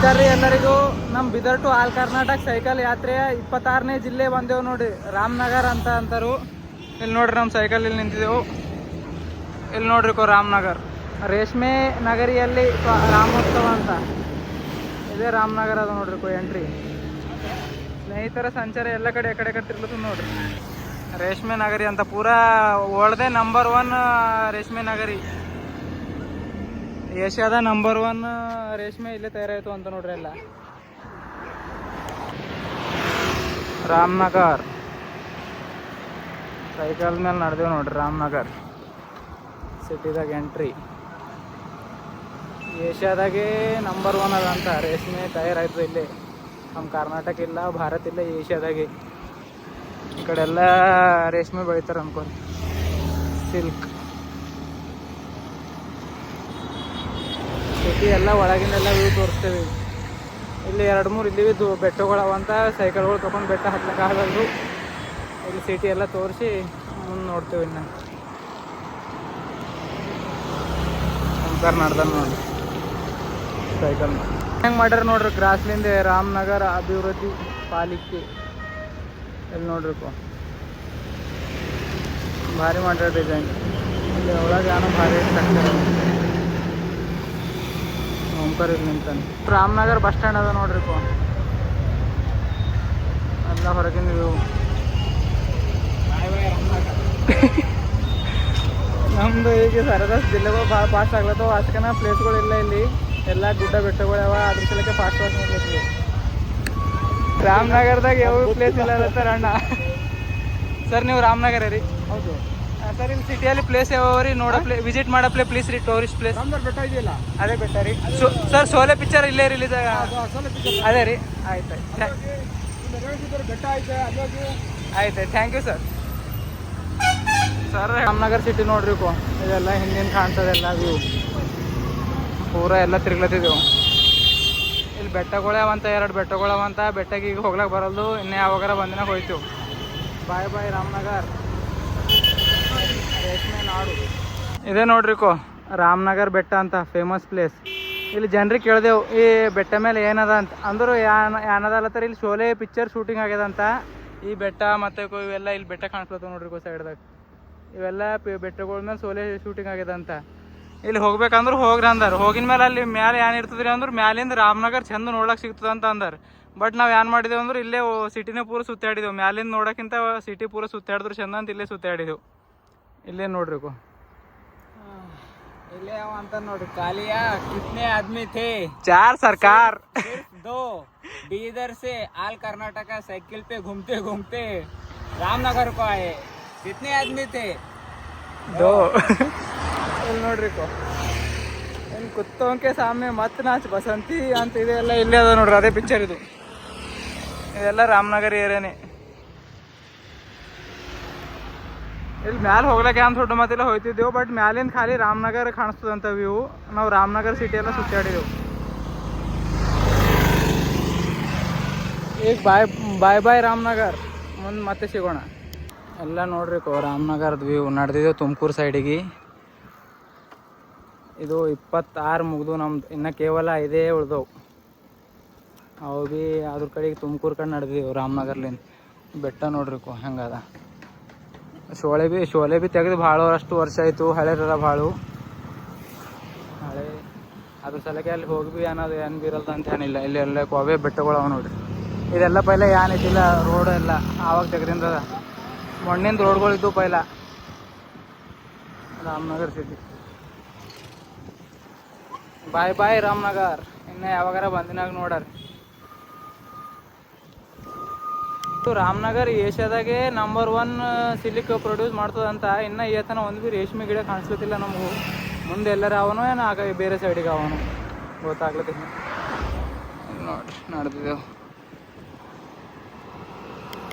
ನಮಸ್ಕಾರ ರೀ ಎಲ್ಲರಿಗೂ. ನಮ್ಮ Bidar to all Karnataka cycle ಯಾತ್ರೆಯ 26ನೇ ಜಿಲ್ಲೆ ಬಂದೆವು ನೋಡ್ರಿ, ರಾಮನಗರ ಅಂತ ಅಂತಾರು. ಇಲ್ಲಿ ನೋಡ್ರಿ ನಮ್ಮ ಸೈಕಲ್ ಇಲ್ಲಿ ನಿಂತಿದ್ದೆವು. ಇಲ್ಲಿ ನೋಡ್ರಿಕೋ ರಾಮನಗರ್, ರೇಷ್ಮೆ ನಗರಿಯಲ್ಲಿ ರಾಮೋತ್ಸವ ಅಂತ ಇದೇ ರಾಮನಗರ ಅದು ನೋಡ್ರಿಕೋ ಎಂಟ್ರಿ. ಸ್ನೇಹಿತರ ಸಂಚಾರ ಎಲ್ಲ ಕಡೆ ತಿರ್ಲತ್ತು ನೋಡ್ರಿ. ರೇಷ್ಮೆ ನಗರಿ ಅಂತ ಪೂರಾ ವರ್ಲ್ಡ್ದೇ ನಂಬರ್ 1 ರೇಷ್ಮೆ ನಗರಿ, ಏಷ್ಯಾದ ನಂಬರ್ 1 ರೇಷ್ಮೆ ಇಲ್ಲೇ ತಯಾರಾಯಿತು ಅಂತ ನೋಡ್ರಿ. ಎಲ್ಲ ರಾಮನಗರ್ ಸೈಕಲ್ ಮೇಲೆ ನಡೆದೇವು ನೋಡ್ರಿ. ರಾಮನಗರ್ ಸಿಟಿದಾಗ ಎಂಟ್ರಿ, ಏಷ್ಯಾದಾಗೆ ನಂಬರ್ 1 ಅದಂತ ರೇಷ್ಮೆ ತಯಾರಾಯ್ತು ಇಲ್ಲಿ. ನಮ್ಮ ಕರ್ನಾಟಕ ಇಲ್ಲ, ಭಾರತ ಇಲ್ಲ, ಏಷ್ಯಾದಾಗೆ. ಈ ಕಡೆ ಎಲ್ಲ ರೇಷ್ಮೆ ಬೆಳಿತಾರೆ ಅನ್ಕೊಂಡು, ಸಿಲ್ಕ್. ಸಿಟಿ ಎಲ್ಲ ಒಳಗಿನೆಲ್ಲ ವ್ಯೂ ತೋರಿಸ್ತೇವೆ. ಇಲ್ಲಿ 2-3 ಇಲ್ಲಿ ಬೆಟ್ಟಗಳವಂತ, ಸೈಕಲ್ಗಳು ತೊಗೊಂಡು ಬೆಟ್ಟ ಹತ್ಲಕ್ಕೆ ಆಗಲ್ರು. ಇಲ್ಲಿ ಸಿಟಿ ಎಲ್ಲ ತೋರಿಸಿ ಮುಂದೆ ನೋಡ್ತೇವೆ. ಇನ್ನು ನಡ್ದ ನೋಡಿ ಸೈಕಲ್ ಹೆಂಗೆ ಮಾಡ್ಯಾರ ನೋಡ್ರಿ. ಗ್ರಾಸ್ಲಿಂದ ರಾಮನಗರ ಅಭಿವೃದ್ಧಿ ಪಾಲಿಕೆ ಇಲ್ಲಿ ನೋಡ್ರಿಪ್ಪ, ಭಾರಿ ಮಾಡ್ಯಾರ ಡಿಸೈನ್. ಇಲ್ಲಿ ಒಳಗೆ ಏನೋ ಭಾರಿ ಓಂಕಾರ ಇಲ್ಲಿ ನಿಂತಾನೆ. ರಾಮನಗರ ಬಸ್ ಸ್ಟ್ಯಾಂಡ್ ಅದ ನೋಡ್ರಿಪ್ಪ, ಎಲ್ಲ ಹೊರಗಿನ ವ್ಯೂ. ನಮ್ಮದು ಈಗ ಸರದಾಸ್ ಜಿಲ್ಲೆಗಳು ಭಾಳ ಫಾಸ್ಟ್ ಆಗ್ಲತ್ತವ, ಅಷ್ಟಕನ ಪ್ಲೇಸ್ಗಳು ಇಲ್ಲ ಇಲ್ಲಿ. ಎಲ್ಲ ಗುಡ್ಡ ಬೆಟ್ಟಗಳು ಯಾವ, ಅದ್ರ ಸಲಕ್ಕೆ ಫಾಸ್ಟ್ ಮಾಡ್ಲತ್ತೀವಿ. ರಾಮನಗರದಾಗ ಯಾವ ಪ್ಲೇಸ್ ಇಲ್ಲ ಸರ್ ಅಣ್ಣ. ಸರ್ ನೀವು ರಾಮನಗರ ರೀ? ಹೌದು ಸರ್. ಇಲ್ಲಿ ಸಿಟಿಯಲ್ಲಿ ಪ್ಲೇಸ್ ಯಾವ ರೀ ವಿಸಿಟ್ ಮಾಡೋ ಪ್ಲೇಸ್ ರೀ, ಟೂರಿಸ್ಟ್ ಪ್ಲೇಸ್? ಬೆಟ್ಟ ಇದೆಯಲ್ಲ, ಅದೇ ಬೆಟ್ಟ ರೀ. ಸರ್ ಸೋಲೆ ಪಿಕ್ಚರ್ ಇಲ್ಲೇ ರಿಲೀಸ್ ಅದೇ ರೀ. ಆಯ್ತು ಬೆಟ್ಟ ಆಯ್ತು, thank you sir. Sir Ramanagara city ನೋಡ್ರಿಕೋ, ಇದೆಲ್ಲ ಹಿಂದಿನ ಕಾಣ್ತದೆಲ್ಲ ವ್ಯೂ. ಪೂರ ಎಲ್ಲ ತಿರ್ಗ್ಲತ್ತಿದ್ದೆವು. ಇಲ್ಲಿ ಬೆಟ್ಟಗಳವಂತ, 2 ಬೆಟ್ಟಗಳವಂತ. ಬೆಟ್ಟಕ್ಕೆ ಈಗ ಹೋಗ್ಲಕ್ಕೆ ಬರಲ್ದು, ಇನ್ನೇ ಯಾವಾಗಾರ ಬಂದಿನ ಹೋಯ್ತು. ಬಾಯ್ ಬಾಯ್ ರಾಮನಗರ್, ರೇಷ್ಮೆ ನಾಡು. ಇದೇ ನೋಡ್ರಿಕೋ ರಾಮನಗರ್ ಬೆಟ್ಟ ಅಂತ ಫೇಮಸ್ ಪ್ಲೇಸ್. ಇಲ್ಲಿ ಜನರಿಗೆ ಕೇಳ್ದೆವು ಈ ಬೆಟ್ಟ ಮೇಲೆ ಏನದ ಅಂತ. ಅಂದರು ಏನದಲ್ಲತ್ತಾರ, ಇಲ್ಲಿ ಶೋಲೆ ಪಿಕ್ಚರ್ ಶೂಟಿಂಗ್ ಆಗ್ಯದಂತ. ಈ ಬೆಟ್ಟ ಮತ್ತು ಇವೆಲ್ಲ ಇಲ್ಲಿ ಬೆಟ್ಟ ಕಾಣಿಸ್ಲತ್ತವ ನೋಡ್ರಿಕೋ ಸೈಡ್ದಾಗ. ಇವೆಲ್ಲ ಬೆಟ್ಟಗಳ ಮೇಲೆ ಶೋಲೆ ಶೂಟಿಂಗ್ ಆಗ್ಯದಂತ. ಇಲ್ಲಿ ಹೋಗ್ಬೇಕಂದ್ರೆ ಹೋಗ್ರಿ ಅಂದಾರ. ಹೋಗಿನ ಮೇಲೆ ಅಲ್ಲಿ ಮ್ಯಾಲೆ ಏನು ಇರ್ತದ್ರಿ ಅಂದ್ರೆ, ಮ್ಯಾಲಿಂದ ರಾಮನಗರ್ ಚಂದ ನೋಡಕ್ಕೆ ಸಿಗ್ತದೆ ಅಂತ ಅಂದಾರ. ಬಟ್ ನಾವು ಏನು ಮಾಡಿದೆವು ಅಂದ್ರೆ, ಇಲ್ಲೇ ಸಿಟಿನೇ ಪೂರ ಸುತ್ತಾಡಿದೆವು. ಮ್ಯಾಲಿಂದ ನೋಡೋಕ್ಕಿಂತ ಸಿಟಿ ಪೂರ ಸುತ್ತಾಡಿದ್ರು ಚಂದ ಅಂತ ಇಲ್ಲೇ ಸುತ್ತಾಡಿದೆವು. ಇಲ್ಲೇ ನೋಡ್ರಿಕೋ, ಇಲ್ಲೇ ಅವ ಅಂತ ನೋಡ್ರಿ. ಕಾಲಿಯಾ ಕಿತ್ನೆ ಆದ್ಮಿ ಥೇ? 4 ಸರ್ಕಾರ 2 बीदर से आल कर्नाटका साइकिल पे घूमते घूमते रामनगर को आए. कितने आदमी थे? 2. ಇಲ್ಲಿ ನೋಡ್ರಿಕೋ, ಇನ್ನು ಕುತ್ತೋಂಕೆ ಸಾಮೆ ಮತ್ ನಾಚ್ ಬಸಂತಿ ಅಂತ ಇದೆಲ್ಲ ಇಲ್ಲೇ ಅದ ನೋಡ್ರಿ. ಅದೇ ಪಿಕ್ಚರ್ ಇದು. ಇದೆಲ್ಲ ರಾಮನಗರ ಏರಿಯಾನೇ. ಇಲ್ಲಿ ಮ್ಯಾಲೆ ಹೋಗ್ಲಿಕ್ಕೆ ಏನು ದೊಡ್ಡ ಮತ್ತೆಲ್ಲ ಹೋಯ್ತಿದ್ದೆವು. ಬಟ್ ಮ್ಯಾಲಿಂದ ಖಾಲಿ ರಾಮನಗರ ಕಾಣಿಸ್ತದಂತ ವ್ಯೂ. ನಾವು ರಾಮನಗರ ಸಿಟಿ ಎಲ್ಲ ಸುತ್ತಾಡಿದೆವು. ಈಗ ಬಾಯ್ ಬಾಯ್ ರಾಮನಗರ್, ಮುಂದೆ ಮತ್ತೆ ಸಿಗೋಣ. ಎಲ್ಲ ನೋಡ್ರಿಕೋ ರಾಮನಗರದ ವ್ಯೂ. ನಡೆದಿದ್ದೆವು ತುಮಕೂರು ಸೈಡಿಗೆ. ಇದು 26 ಮುಗಿದು ನಮ್ದು, ಇನ್ನು ಕೇವಲ 5 ಉಳ್ದವು. ಅವು ಭೀ ಅದ್ರ ಕಡೆಗೆ ತುಮಕೂರು ಕಡೆ ನಡೆದಿದ್ದೆವು ರಾಮನಗರ್ಲಿಂದ. ಬೆಟ್ಟ ನೋಡ್ರಿಕೋ ಹೆಂಗದ. ಶೋಲೆ ಭೀ ತೆಗೆದು ಭಾಳ ಅಷ್ಟು ವರ್ಷ ಆಯಿತು. ಹಳೆದಲ್ಲ ಭಾಳ ಹಳೆ. ಅದ್ರ ಸಲಕ್ಕೆ ಅಲ್ಲಿ ಹೋಗಿ ಭೀ ಅನ್ನೋದು ಏನು ಬಿ ಇರಲ್ದು ಅಂತ ಏನಿಲ್ಲ. ಇಲ್ಲಿ ಎಲ್ಲ ಅವೇ ಬೆಟ್ಟಗಳು ಅವ ನೋಡ್ರಿ. ಇದೆಲ್ಲ ಪೈಲ ಏನಿದ್ದಿಲ್ಲ, ರೋಡ್ ಎಲ್ಲ ಆವಾಗ ತೆಗೆದಿಂದ ಮಣ್ಣಿಂದ ರೋಡ್ಗಳಿದ್ದು ಪೈಲ. Ramanagara city. Bye bye Ramanagar. ಇನ್ನು ಯಾವಾಗಾರ ಬಂದಿನಾಗ ನೋಡ್ರಿ. ರಾಮನಗರ್ ಏಷ್ಯಾದಾಗೆ ನಂಬರ್ 1 ಸಿಲ್ಕ್ ಪ್ರೊಡ್ಯೂಸ್ ಮಾಡ್ತದಂತ. ಇನ್ನು ಈತನ ಒಂದು ಭೀ ರೇಷ್ಮೆ ಗಿಡ ಕಾಣಿಸ್ಲತ್ತಿಲ್ಲ ನಮಗೂ. ಮುಂದೆ ಎಲ್ಲರ ಅವನು ಏನು ಆಗ ಬೇರೆ ಸೈಡಿಗೆ ಅವನು ಗೊತ್ತಾಗ್ಲತ್ತಿಲ್ಲ ನೋಡ್ರಿ. ನಡೆದಿದ್ದೆವು.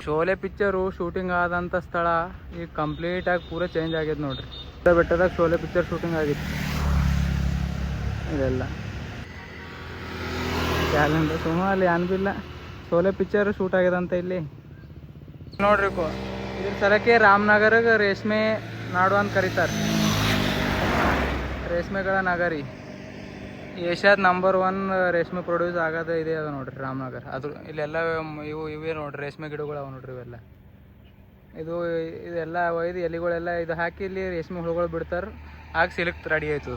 ಶೋಲೆ ಪಿಕ್ಚರು ಶೂಟಿಂಗ್ ಆದಂಥ ಸ್ಥಳ ಈಗ ಕಂಪ್ಲೀಟಾಗಿ ಪೂರ ಚೇಂಜ್ ಆಗ್ಯದ ನೋಡ್ರಿ. ಬೆಟ್ಟದಾಗ ಶೋಲೆ ಪಿಕ್ಚರ್ ಶೂಟಿಂಗ್ ಆಗಿತ್ತು. ಇದೆಲ್ಲ ಕ್ಯಾಲೆಂಡರ್ ಸುಮ್ಮ ಅಲ್ಲಿ ಏನು ಭೀ ಇಲ್ಲ. ಶೋಲೆ ಪಿಕ್ಚರ್ ಶೂಟ್ ಆಗ್ಯದಂತ ಇಲ್ಲಿ ನೋಡ್ರಿಕೋ. ಇದ್ರ ಸಲಕ್ಕೆ ರಾಮನಗರಗೆ ರೇಷ್ಮೆ ನಾಡು ಅಂತ ಕರೀತಾರೆ, ರೇಷ್ಮೆಗಳ ನಗರಿ. ಏಷ್ಯಾದ ನಂಬರ್ 1 ರೇಷ್ಮೆ ಪ್ರೊಡ್ಯೂಸ್ ಆಗೋದು ಇದೆ ಅದ ನೋಡ್ರಿ ರಾಮನಗರ. ಅದು ಇಲ್ಲೆಲ್ಲ ಇವೇ ನೋಡ್ರಿ ರೇಷ್ಮೆ ಗಿಡಗಳು ಅವ ನೋಡ್ರಿ ಇವೆಲ್ಲ. ಇದೆಲ್ಲ ಒಯ್ದು ಎಲೆಗಳೆಲ್ಲ ಇದು ಹಾಕಿ ಇಲ್ಲಿ ರೇಷ್ಮೆ ಹುಳುಗಳು ಬಿಡ್ತಾರೆ, ಆಗ ಸಿಲ್ಕ್ ರೆಡಿ ಆಯ್ತು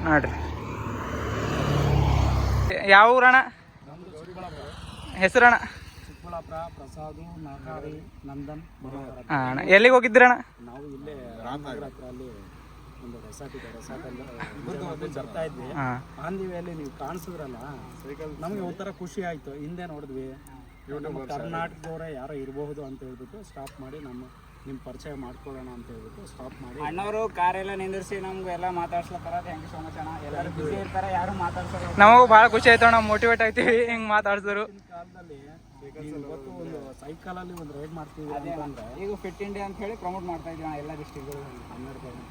ನೋಡ್ರಿ. ಯಾವ ಊರಣ ಹೆಸರಣ್ಣ? ಚಿಕ್ಕಬಳ್ಳಾಪುರ, ಪ್ರಸಾದು, ನಾಗಾರಿ, ನಂದನ್. ಅಣ್ಣ ಎಲ್ಲಿಗೆ ಹೋಗಿದ್ರಣ್ಣ? ನಾವು ಇಲ್ಲೇ ರಾಮನಗರ ಹತ್ರ ಅಲ್ಲಿ ಒಂದು ರೆಸಾರ್ಟ್ ಇದೆ, ರೆಸಾರ್ಟಲ್ಲಿ ಬರ್ತಾ ಇದ್ವಿ. ಆನ್ ದಿ ವೇಯಲ್ಲಿ ನೀವು ಕಾಣಿಸಿದ್ರಲ್ಲ, ನಮಗೆ ಒಂಥರ ಖುಷಿ ಆಯಿತು. ಹಿಂದೆ ನೋಡಿದ್ವಿ, ನಮ್ಮ ಕರ್ನಾಟಕದವರೇ ಯಾರೋ ಇರಬಹುದು ಅಂತ ಹೇಳ್ಬಿಟ್ಟು ಸ್ಟಾಪ್ ಮಾಡಿ ನಿಮ್ಮ ಪರಿಚಯ ಮಾಡ್ಕೊಳ್ಳೋಣ ಅಂತ ಹೇಳ್ಬಿಟ್ಟು ಸ್ಟಾಪ್ ಮಾಡಿ ಅಣ್ಣವರು ಕಾರೆಲ್ಲ ನಿಂದಿರಿಸಿ ನಮ್ಗೆ ಎಲ್ಲ ಮಾತಾಡ್ಸ್ಲತ್ತಾರ. ಥ್ಯಾಂಕ್ ಯು ಸೊ ಮಚ್ ಅಣ್ಣ. ಎಲ್ಲರೂ ಬಿಸಿ ಇರ್ತಾರೆ, ಯಾರು ಮಾತಾಡ್ಸೋರು. ನಮಗೂ ಭಾಳ ಖುಷಿ ಆಯ್ತು ಅಣ್ಣ, ಮೋಟಿವೇಟ್ ಆಯ್ತೀವಿ ಹಿಂಗೆ ಮಾತಾಡ್ಸಿದ್ರು. ಕಾಲದಲ್ಲಿ ಇವತ್ತು ಒಂದು ಸೈಕಲಲ್ಲಿ ಒಂದು ರೈಡ್ ಮಾಡ್ತೀವಿ ಅಂತಂದ್ರೆ ಈಗ ಫಿಟ್ ಇಂಡಿಯಾ ಅಂತ ಹೇಳಿ ಪ್ರಮೋಟ್ ಮಾಡ್ತಾ ಇದ್ದೀವಿ ಎಲ್ಲ ಡಿಸ್ಟ್ರಿಕ್ಟ್ಗಳು.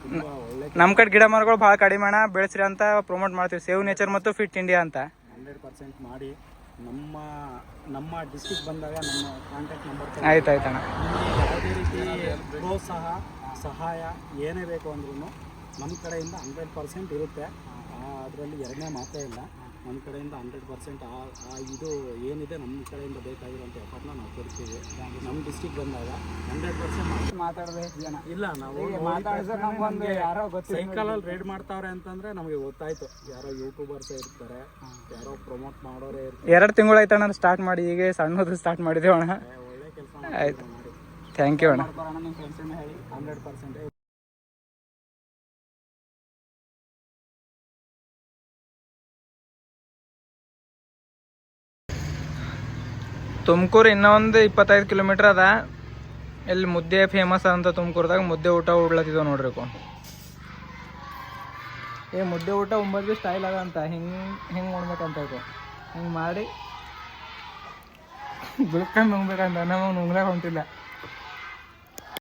ತುಂಬ ಒಳ್ಳೆ ನಮ್ಮ ಕಡೆ ಗಿಡ ಮರಗಳು ಭಾಳ ಕಡಿಮೆ ಅಣ್ಣ, ಬೆಳೆಸ್ರಿ ಅಂತ ಪ್ರಮೋಟ್ ಮಾಡ್ತೀವಿ. ಸೇವ್ ನೇಚರ್ ಮತ್ತು ಫಿಟ್ ಇಂಡಿಯಾ ಅಂತ 100% ಮಾಡಿ. ನಮ್ಮ ಡಿಸ್ಟಿಕ್ ಬಂದಾಗ ನಮ್ಮ ಕಾಂಟ್ಯಾಕ್ಟ್ ನಂಬರ್ ಆಯ್ತು ಅಣ್ಣ. ಯಾವುದೇ ರೀತಿ ಪ್ರೋತ್ಸಾಹ ಸಹಾಯ ಏನೇ ಬೇಕು ಅಂದ್ರೂ ನಮ್ಮ ಕಡೆಯಿಂದ 100% ಇರುತ್ತೆ. ಅದರಲ್ಲಿ ಎರಡನೇ ಮಾತೇ ಇಲ್ಲ. ನಮ್ಮ ಕಡೆಯಿಂದ 100% ಇದು ಏನಿದೆ ನಮ್ಮ ಕಡೆಯಿಂದ ಬೇಕಾಗಿರೋಂಥ ಎಫರ್ಟ್ನ ನಾವು ಕೊಡ್ತೀವಿ. ನಮ್ಮ ಡಿಸ್ಟಿಕ್ ಬಂದಾಗ 100% ಮಾತಾಡೋದೇ ಜನ ಇಲ್ಲ. ನಾವು ಮಾತಾಡಿದ್ರೆ ನಮ್ಗೊಂದು ಯಾರೋ ಗೊತ್ತಿಲ್ಲ, ಸೈಕಲಲ್ಲಿ ರೈಡ್ ಮಾಡ್ತಾವ್ರೆ ಅಂತಂದರೆ ನಮಗೆ ಗೊತ್ತಾಯ್ತು, ಯಾರೋ ಯೂಟ್ಯೂಬರ್ಸೇ ಇರ್ತಾರೆ, ಯಾರೋ ಪ್ರಮೋಟ್ ಮಾಡೋರೇ ಇರ್ತಾರೆ. 2 ತಿಂಗಳು ಆಯ್ತು ಅಣ್ಣ ಸ್ಟಾರ್ಟ್ ಮಾಡಿ, ಈಗ ಸಣ್ಣದು ಸ್ಟಾರ್ಟ್ ಮಾಡಿದ್ದೇವೆ ಅಣ್ಣ. ಒಳ್ಳೆ ಕೆಲಸ ಆಯ್ತು, ಮಾಡಿ. ಥ್ಯಾಂಕ್ ಯು ಅಣ್ಣ. ಮಾಡ್ಕೊಳೋಣ ನಿಮ್ಮ ಫ್ರೆಂಡ್ಸನ್ನ ಹೇಳಿ. 100% ತುಮಕೂರು ಇನ್ನೂ ಒಂದು 25 ಕಿಲೋಮೀಟ್ರ್ ಅದ. ಇಲ್ಲಿ ಮುದ್ದೆ ಫೇಮಸ್ ಅಂತ ತುಮಕೂರ್ದಾಗ. ಮುದ್ದೆ ಊಟ ಉಡ್ಲತ್ತಿದ್ದೇವೆ ನೋಡ್ರಿ. ಮುದ್ದೆ ಊಟ ಉಂಬದ್ ಭೀ ಸ್ಟೈಲ್ ಅದ ಅಂತ. ಹಿಂಗೆ ಉಣ್ಬೇಕಂತ ಇದು ಹಿಂಗೆ ಮಾಡಿ ಬಿಳ್ಕೊಂಡು ನುಂಗ್ಬೇಕಂತ. ನಮಗೆ ನುಂಗ್ಲಾಗ ಹೊಂಟಿಲ್ಲ.